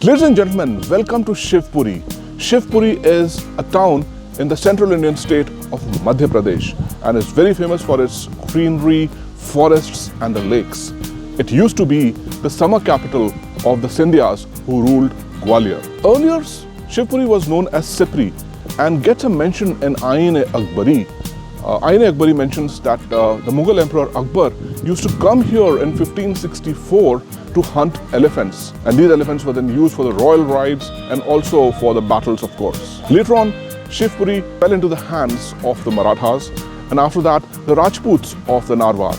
Ladies and gentlemen, welcome to Shivpuri. Shivpuri is a town in the central Indian state of Madhya Pradesh and is very famous for its greenery, forests and the lakes. It used to be the summer capital of the Scindias who ruled Gwalior. Earlier, Shivpuri was known as Sipri and gets a mention in Ain-e-Akbari. Ain-e-Akbari mentions that the Mughal Emperor Akbar used to come here in 1564 to hunt elephants, and these elephants were then used for the royal rides and also for the battles, of course. Later on, Shivpuri fell into the hands of the Marathas, and after that the Rajputs of the Narwar.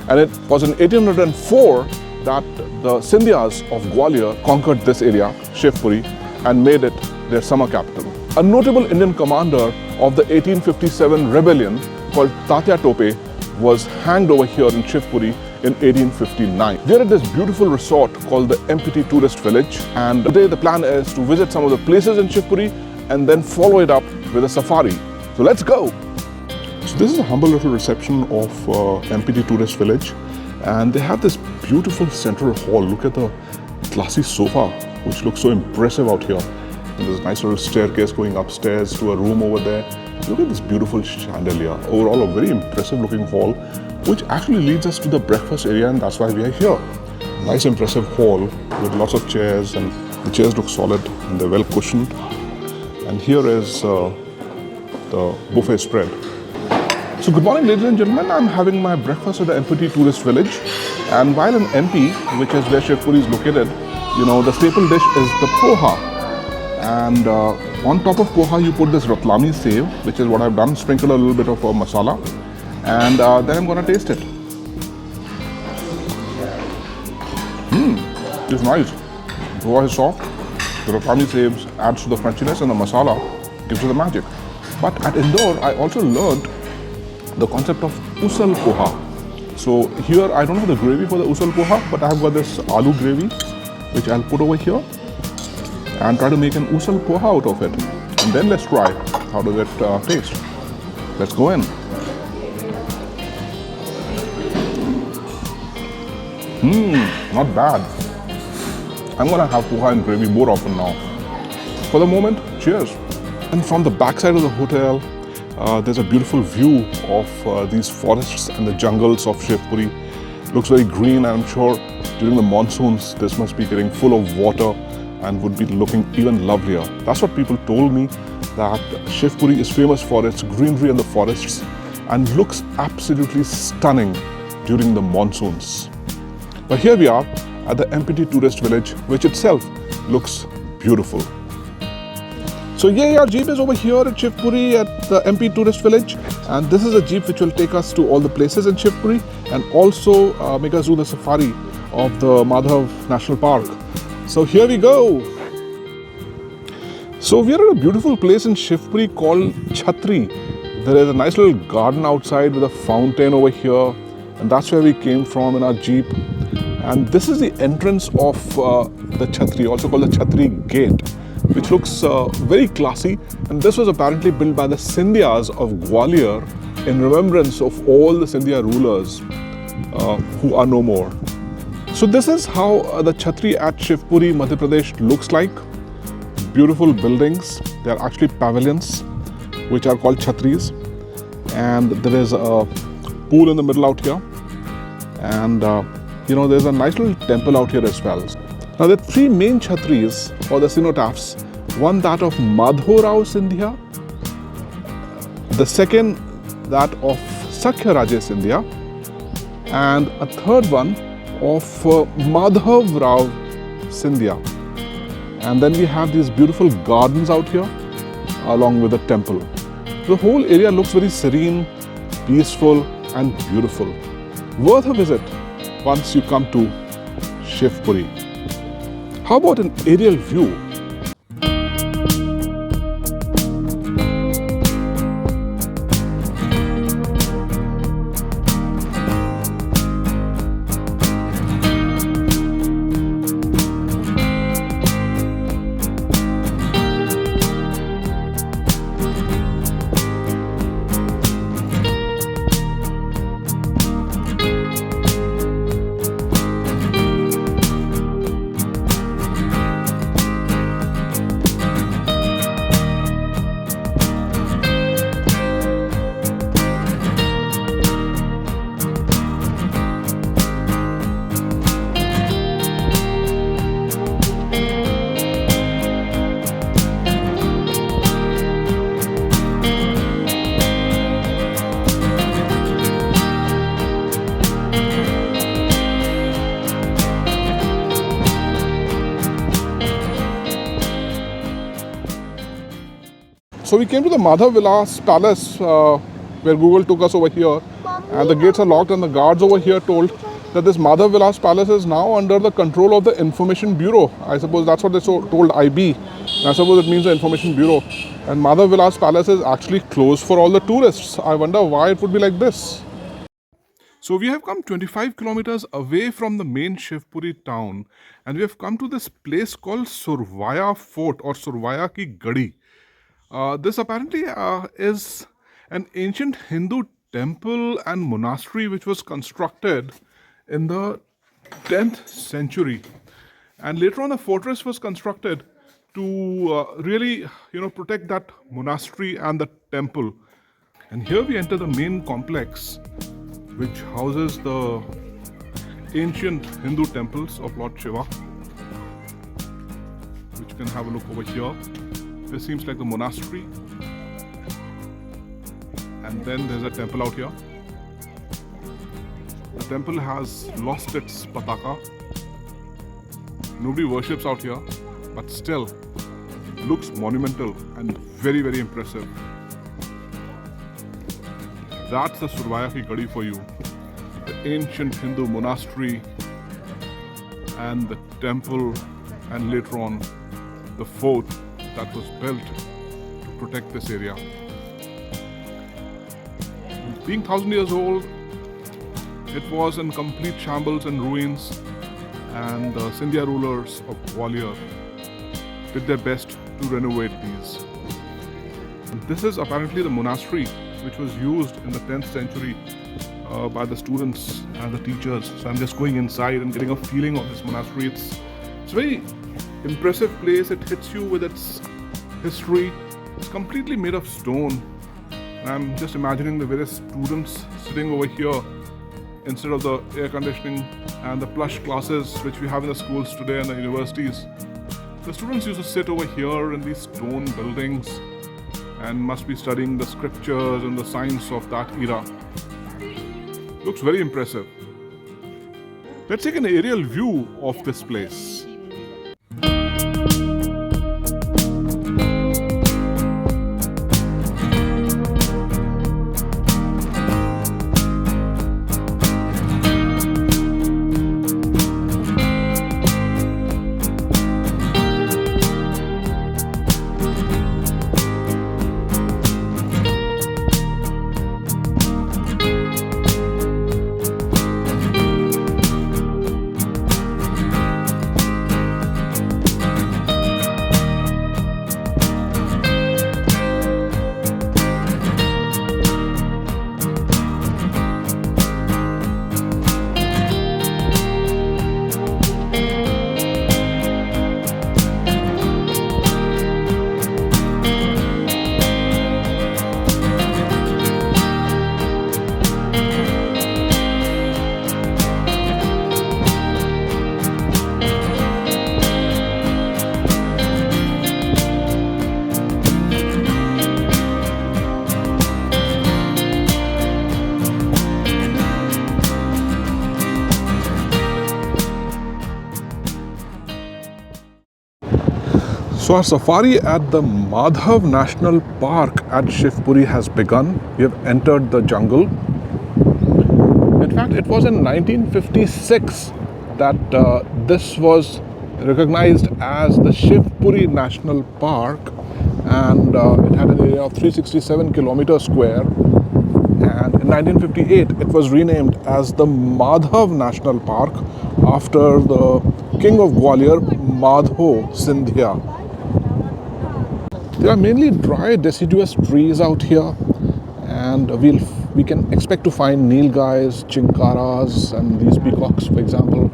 And it was in 1804 that the Scindias of Gwalior conquered this area, Shivpuri, and made it their summer capital. A notable Indian commander of the 1857 rebellion called Tatya Tope was hanged over here in Shivpuri in 1859. We are at this beautiful resort called the MPT Tourist Village, and today the plan is to visit some of the places in Shivpuri and then follow it up with a safari. So let's go! So this is a humble little reception of MPT Tourist Village, and they have this beautiful central hall. Look at the classy sofa, which looks so impressive out here. And there's a nice little staircase going upstairs to a room over there. Look at this beautiful chandelier. Overall, a very impressive looking hall, which actually leads us to the breakfast area, and that's why we are here. Nice impressive hall with lots of chairs, and the chairs look solid and they're well cushioned. And here is the buffet spread. So good morning, ladies and gentlemen. I'm having my breakfast at the MPT Tourist Village, and while in MP, which is where Shivpuri is located, the staple dish is the poha. And on top of poha, you put this ratlami sev, which is what I've done. Sprinkle a little bit of masala, and then I'm gonna taste it. It's nice. Poha is soft. The ratlami sev adds to the crunchiness, and the masala gives you the magic. But at Indore, I also learned the concept of usal poha. So here, I don't have the gravy for the usal poha, but I've got this aloo gravy, which I'll put over here and try to make an usal poha out of it. And then let's try how does it taste. Let's go in. Not bad. I'm gonna have poha and gravy more often now. For the moment, cheers. And from the backside of the hotel, there's a beautiful view of these forests and the jungles of Shivpuri. Looks very green, and I'm sure during the monsoons this must be getting full of water and would be looking even lovelier. That's what people told me, that Shivpuri is famous for its greenery and the forests and looks absolutely stunning during the monsoons. But here we are at the MPT Tourist Village, which itself looks beautiful. So yeah, our jeep is over here at Shivpuri at the MP Tourist Village, and this is a jeep which will take us to all the places in Shivpuri and also make us do the safari of the Madhav National Park. So here we go. So we are at a beautiful place in Shivpuri called Chhatri. There is a nice little garden outside with a fountain over here, and that's where we came from in our jeep. And this is the entrance of the Chhatri, also called the Chhatri Gate, which looks very classy. And this was apparently built by the Scindias of Gwalior in remembrance of all the Scindia rulers who are no more. So this is how the Chhatri at Shivpuri, Madhya Pradesh looks like. Beautiful buildings. They are actually pavilions, which are called Chhatris. And there is a pool in the middle out here. And there's a nice little temple out here as well. Now there are three main Chhatris, or the cenotaphs. One that of Madho Rao Scindia, the second that of Sakhya Raje Scindia, and a third one of Madhav Rao Scindia. And then we have these beautiful gardens out here along with the temple. The whole area looks very serene, peaceful and beautiful. Worth a visit once you come to Shivpuri. How about an aerial view? So we came to the Madhav Vilas Palace where Google took us over here, and the gates are locked, and the guards over here told that this Madhav Vilas Palace is now under the control of the Information Bureau. I suppose that's what they told IB. I suppose it means the Information Bureau. And Madhav Vilas Palace is actually closed for all the tourists. I wonder why it would be like this. So we have come 25 kilometers away from the main Shivpuri town, and we have come to this place called Survaya Fort or Survaya Ki Gadi. This apparently is an ancient Hindu temple and monastery which was constructed in the 10th century. And later on a fortress was constructed to really protect that monastery and the temple. And here we enter the main complex which houses the ancient Hindu temples of Lord Shiva, which you can have a look over here. This seems like the monastery, and then there's a temple out here. The temple has lost its pataka. Nobody worships out here, but still looks monumental and very, very impressive. That's the Survaya Ki Gadi for you. The ancient Hindu monastery and the temple, and later on the fort that was built to protect this area. Being 1,000 years old, it was in complete shambles and ruins, and the Scindia rulers of Gwalior did their best to renovate these. And this is apparently the monastery which was used in the 10th century by the students and the teachers. So I'm just going inside and getting a feeling of this monastery. It's a very impressive place. It hits you with its history. It's completely made of stone. And I'm just imagining the various students sitting over here instead of the air conditioning and the plush classes which we have in the schools today and the universities. The students used to sit over here in these stone buildings and must be studying the scriptures and the science of that era. Looks very impressive. Let's take an aerial view of this place. So our safari at the Madhav National Park at Shivpuri has begun. We have entered the jungle. In fact, it was in 1956 that this was recognized as the Shivpuri National Park, and it had an area of 367 kilometers square. And in 1958, it was renamed as the Madhav National Park after the King of Gwalior, Madho Sindhya. There are mainly dry deciduous trees out here, and we can expect to find nilgais, chinkaras, and these peacocks, for example.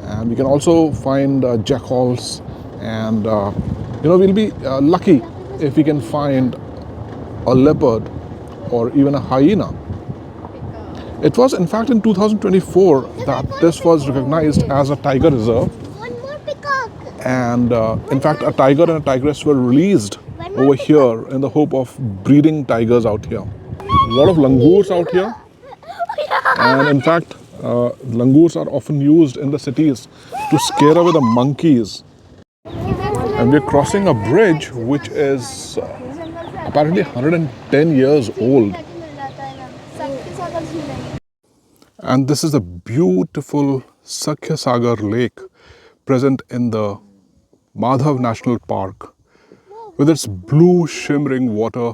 And we can also find jackals, and we'll be lucky if we can find a leopard or even a hyena. It was in fact in 2024 that this was recognized as a tiger reserve. And in fact, a tiger and a tigress were released over here in the hope of breeding tigers out here. A lot of langurs out here, and in fact langurs are often used in the cities to scare away the monkeys. And we're crossing a bridge which is apparently 110 years old. And this is the beautiful Sakhya Sagar Lake present in the Madhav National Park with its blue shimmering water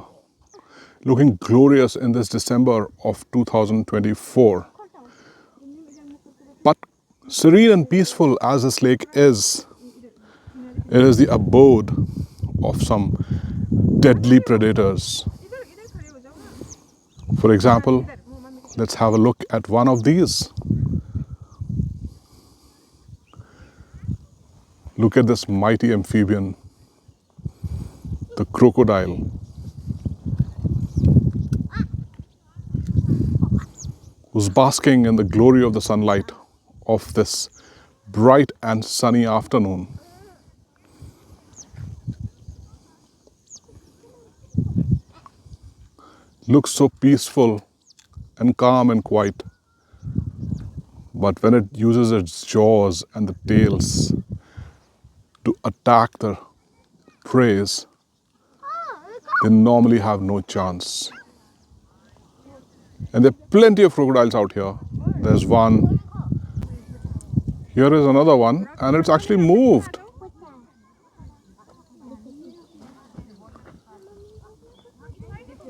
looking glorious in this December of 2024. But serene and peaceful as this lake is, it is the abode of some deadly predators. For example, let's have a look at one of these. Look at this mighty amphibian, the crocodile. Who's basking in the glory of the sunlight of this bright and sunny afternoon. Looks so peaceful and calm and quiet. But when it uses its jaws and the tails to attack the prey, they normally have no chance. And there are plenty of crocodiles out here. There's one. Here is another one, and it's actually moved.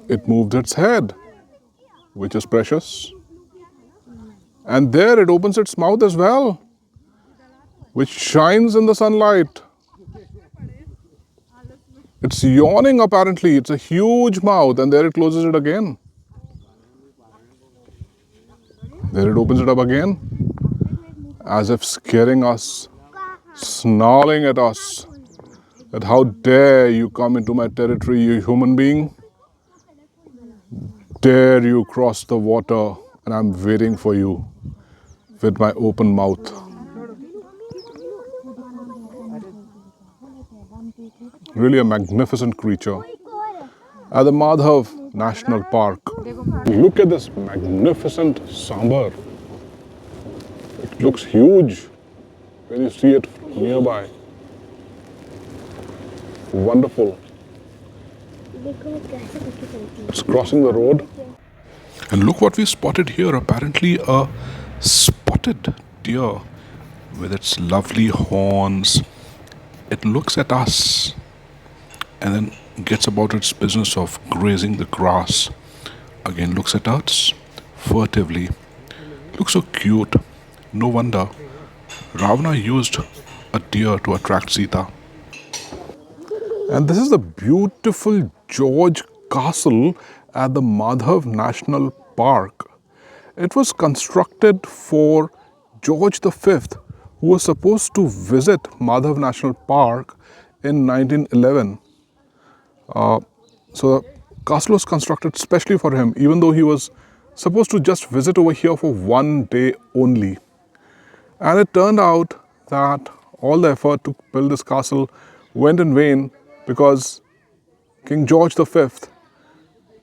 It moved its head, which is precious. And there it opens its mouth as well, which shines in the sunlight. It's yawning apparently. It's a huge mouth, and there it closes it again. There it opens it up again, as if scaring us, snarling at us, that how dare you come into my territory, you human being? Dare you cross the water, and I'm waiting for you with my open mouth. Really a magnificent creature. At the Madhav National Park, look at this magnificent sambar. It looks huge when you see it nearby. Wonderful. It's crossing the road. And look what we spotted here. Apparently a spotted deer with its lovely horns. It looks at us and then gets about its business of grazing the grass. Again looks at us furtively. Looks so cute. No wonder Ravana used a deer to attract Sita. And this is the beautiful George Castle at the Madhav National Park. It was constructed for George V, who was supposed to visit Madhav National Park in 1911. So the castle was constructed specially for him, even though he was supposed to just visit over here for one day only. And it turned out that all the effort to build this castle went in vain because King George V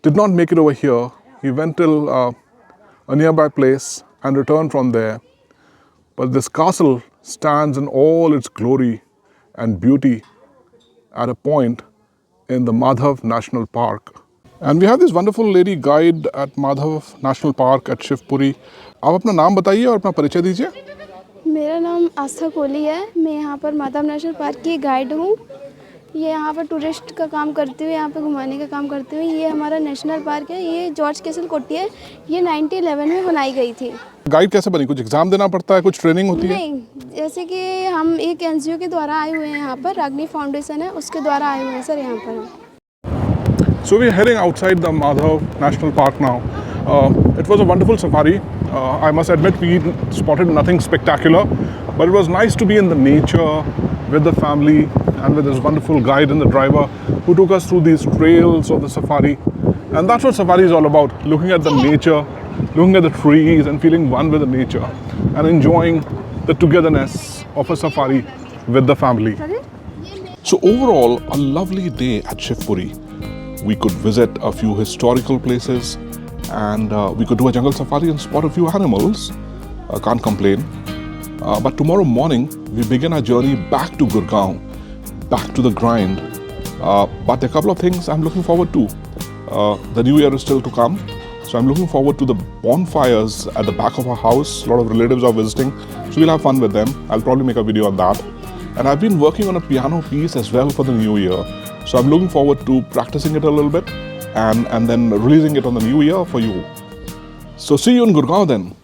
did not make it over here. He went till a nearby place and returned from there. But this castle stands in all its glory and beauty at a point in the Madhav National Park. And we have this wonderful lady guide at Madhav National Park at Shivpuri. आप अपना नाम बताइए और अपना परिचय दीजिए। मेरा नाम आस्था कोहली है। मैं यहाँ पर माधव नेशनल पार्क की गाइड हूँ। ये यहाँ पर टूरिस्ट का काम करती हूँ, यहाँ पे घुमाने का काम करती हूँ। ये हमारा नेशनल पार्क है। ये जॉर्ज कैसल कोठी है। ये 1911 में बनाई गई थी। गाइड कैसे बनी? कुछ एग्जाम देना पड़ता है, कुछ ट्रेनिंग होती है? नहीं, जैसे कि हम एक एनजीओ के द्वारा आए हुए हैं यहाँ पर, रागनी फाउंडेशन है, उसके द्वारा आए हुए हैं सर यहाँ पर। So we are heading outside the Madhav National Park now. It was a wonderful safari. I must admit we spotted nothing spectacular, but it was nice to be in the nature with the family and with this wonderful guide and the driver who took us through these trails of the safari. And that's what safari is all about, looking at the nature, looking at the trees and feeling one with the nature and enjoying the togetherness of a safari with the family. So overall, a lovely day at Shivpuri. We could visit a few historical places and we could do a jungle safari and spot a few animals. Can't complain. But tomorrow morning, we begin our journey back to Gurgaon, back to the grind, But a couple of things I'm looking forward to. The new year is still to come, so I'm looking forward to the bonfires at the back of our house. A lot of relatives are visiting, so we'll have fun with them. I'll probably make a video on that. And I've been working on a piano piece as well for the new year, so I'm looking forward to practicing it a little bit and then releasing it on the new year for you. So see you in Gurgaon then.